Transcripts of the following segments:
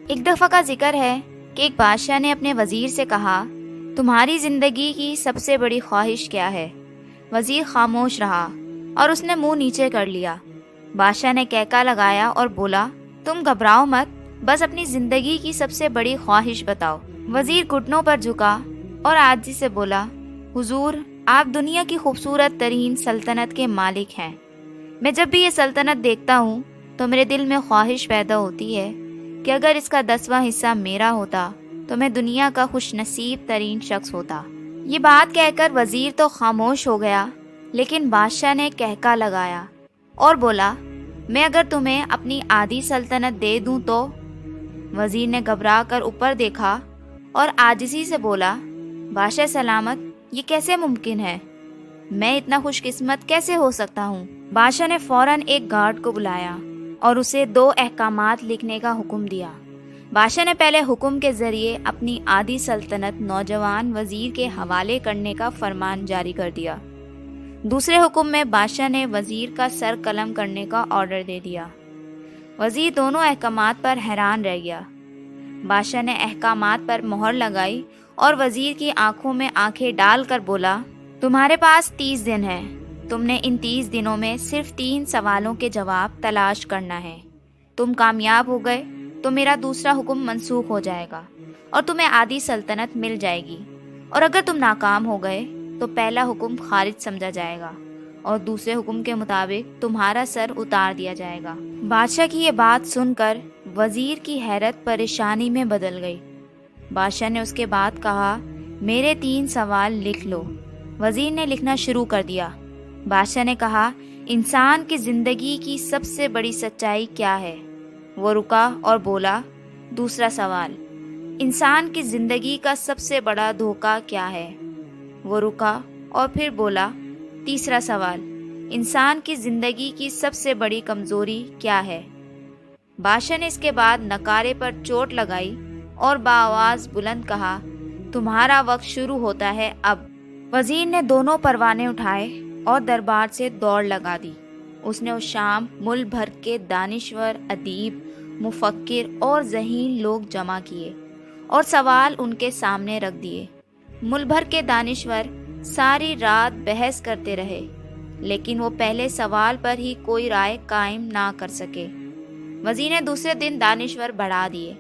ایک دفعہ کا ذکر ہے کہ ایک بادشاہ نے اپنے وزیر سے کہا، تمہاری زندگی کی سب سے بڑی خواہش کیا ہے؟ وزیر خاموش رہا اور اس نے منہ نیچے کر لیا۔ بادشاہ نے کہکا لگایا اور بولا، تم گھبراؤ مت، بس اپنی زندگی کی سب سے بڑی خواہش بتاؤ۔ وزیر گھٹنوں پر جھکا اور عاجزی سے بولا، حضور، آپ دنیا کی خوبصورت ترین سلطنت کے مالک ہیں۔ میں جب بھی یہ سلطنت دیکھتا ہوں تو میرے دل میں خواہش پیدا ہوتی ہے کہ اگر اس کا 10واں حصہ میرا ہوتا تو میں دنیا کا خوش نصیب ترین شخص ہوتا۔ یہ بات کہہ کر وزیر تو خاموش ہو گیا، لیکن بادشاہ نے کہکا لگایا اور بولا، میں اگر تمہیں اپنی آدھی سلطنت دے دوں تو؟ وزیر نے گھبرا کر اوپر دیکھا اور عاجزی سے بولا، بادشاہ سلامت، یہ کیسے ممکن ہے؟ میں اتنا خوش قسمت کیسے ہو سکتا ہوں؟ بادشاہ نے فوراً ایک گارڈ کو بلایا اور اسے 2 احکامات لکھنے کا حکم دیا۔ بادشاہ نے پہلے حکم کے ذریعے اپنی آدھی سلطنت نوجوان وزیر کے حوالے کرنے کا فرمان جاری کر دیا۔ دوسرے حکم میں بادشاہ نے وزیر کا سر قلم کرنے کا آرڈر دے دیا۔ وزیر دونوں احکامات پر حیران رہ گیا۔ بادشاہ نے احکامات پر مہر لگائی اور وزیر کی آنکھوں میں آنکھیں ڈال کر بولا، تمہارے پاس 30 دن ہیں۔ تم نے ان 30 دنوں میں صرف 3 سوالوں کے جواب تلاش کرنا ہے۔ تم کامیاب ہو گئے تو میرا دوسرا حکم منسوخ ہو جائے گا اور تمہیں آدھی سلطنت مل جائے گی، اور اگر تم ناکام ہو گئے تو پہلا حکم خارج سمجھا جائے گا اور دوسرے حکم کے مطابق تمہارا سر اتار دیا جائے گا۔ بادشاہ کی یہ بات سن کر وزیر کی حیرت پریشانی میں بدل گئی۔ بادشاہ نے اس کے بعد کہا، میرے 3 سوال لکھ لو۔ وزیر نے لکھنا شروع کر دیا۔ بادشاہ نے کہا، انسان کی زندگی کی سب سے بڑی سچائی کیا ہے؟ وہ رکا اور بولا، دوسرا سوال، انسان کی زندگی کا سب سے بڑا دھوکہ کیا ہے؟ وہ رکا اور پھر بولا، تیسرا سوال، انسان کی زندگی کی سب سے بڑی کمزوری کیا ہے؟ بادشاہ نے اس کے بعد نکارے پر چوٹ لگائی اور بآواز بلند کہا، تمہارا وقت شروع ہوتا ہے اب۔ وزیر نے دونوں پروانے اٹھائے اور دربار سے دوڑ لگا دی۔ اس نے اس شام ملک بھر کے دانشور، ادیب، مفکر اور ذہین لوگ جمع کیے اور سوال ان کے سامنے رکھ دیے۔ ملک بھر کے دانشور ساری رات بحث کرتے رہے، لیکن وہ پہلے سوال پر ہی کوئی رائے قائم نہ کر سکے۔ وزیر نے دوسرے دن دانشور بڑھا دیے،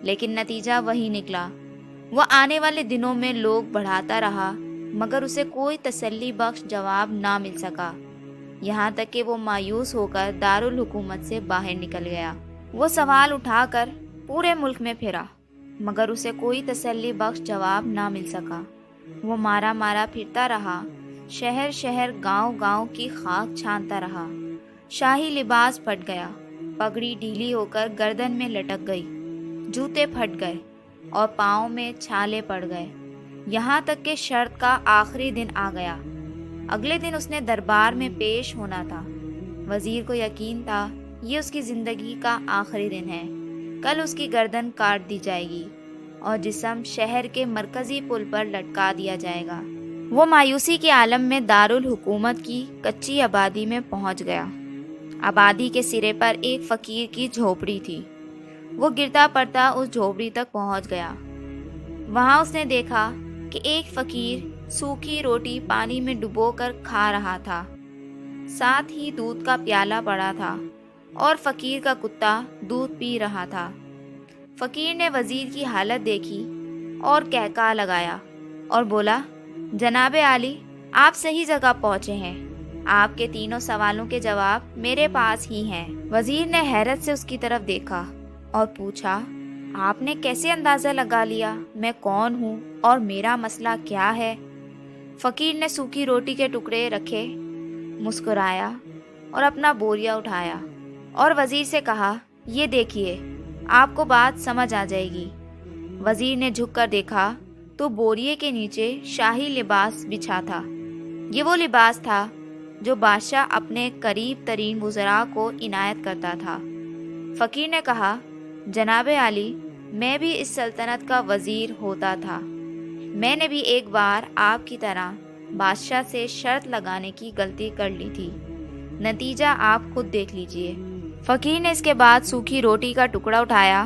لیکن نتیجہ وہی نکلا۔ وہ آنے والے دنوں میں لوگ بڑھاتا رہا، مگر اسے کوئی تسلی بخش جواب نہ مل سکا، یہاں تک کہ وہ مایوس ہو کر دارالحکومت سے باہر نکل گیا۔ وہ سوال اٹھا کر پورے ملک میں پھرا، مگر اسے کوئی تسلی بخش جواب نہ مل سکا۔ وہ مارا مارا پھرتا رہا، شہر شہر، گاؤں گاؤں کی خاک چھانتا رہا۔ شاہی لباس پھٹ گیا، پگڑی ڈھیلی ہو کر گردن میں لٹک گئی، جوتے پھٹ گئے اور پاؤں میں چھالے پڑ گئے، یہاں تک کہ شرط کا آخری دن آ گیا۔ اگلے دن اس نے دربار میں پیش ہونا تھا۔ وزیر کو یقین تھا یہ اس کی زندگی کا آخری دن ہے۔ کل اس کی گردن کاٹ دی جائے گی اور جسم شہر کے مرکزی پل پر لٹکا دیا جائے گا۔ وہ مایوسی کے عالم میں دارالحکومت کی کچی آبادی میں پہنچ گیا۔ آبادی کے سرے پر ایک فقیر کی جھوپڑی تھی۔ وہ گرتا پڑتا اس جھوپڑی تک پہنچ گیا۔ وہاں اس نے دیکھا کہ ایک فقیر سوکھی روٹی پانی میں ڈبو کر کھا رہا تھا، ساتھ ہی دودھ کا پیالہ پڑا تھا اور فقیر کا کتا دودھ پی رہا تھا۔ فقیر نے وزیر کی حالت دیکھی اور کہکا لگایا اور بولا، جناب عالی، آپ صحیح جگہ پہنچے ہیں، آپ کے 3 سوالوں کے جواب میرے پاس ہی ہیں۔ وزیر نے حیرت سے اس کی طرف دیکھا اور پوچھا، آپ نے کیسے اندازہ لگا لیا میں کون ہوں اور میرا مسئلہ کیا ہے؟ فقیر نے سوکھی روٹی کے ٹکڑے رکھے، مسکرایا اور اپنا بوریا اٹھایا اور وزیر سے کہا، یہ دیکھیے، آپ کو بات سمجھ آ جائے گی۔ وزیر نے جھک کر دیکھا تو بوریے کے نیچے شاہی لباس بچھا تھا۔ یہ وہ لباس تھا جو بادشاہ اپنے قریب ترین وزراء کو عنایت کرتا تھا۔ فقیر نے کہا، جناب عالی، میں بھی اس سلطنت کا وزیر ہوتا تھا۔ میں نے بھی ایک بار آپ کی طرح بادشاہ سے شرط لگانے کی غلطی کر لی تھی، نتیجہ آپ خود دیکھ لیجئے۔ فقیر نے اس کے بعد سوکھی روٹی کا ٹکڑا اٹھایا